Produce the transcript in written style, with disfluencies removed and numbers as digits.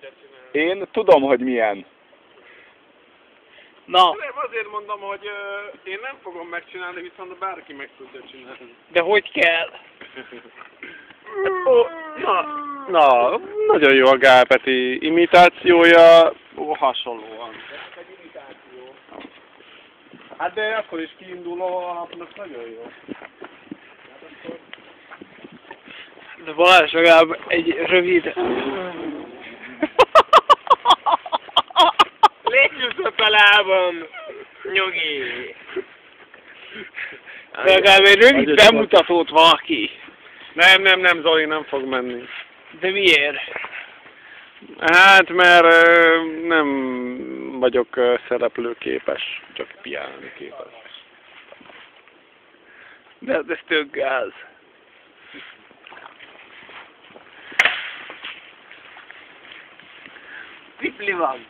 tudja csinálni. Én tudom, hogy milyen. Na, Nem, azért mondom, hogy én nem fogom megcsinálni, viszont bárki meg tudja csinálni. de hogy kell? Ó, na, nagyon jó a Gál Peti imitációja, hasonlóan. Hát de akkor is kiinduló alapnak nagyon jó. De Balázs legalább egy rövid... Légyűszött a lábam! Nyugi! Legalább egy rövid bemutatót valaki. Nem, Zoli nem fog menni. De miért? Hát, mert nem vagyok szereplőképes, csak piálni képes. De ez tök gáz. Tripli van.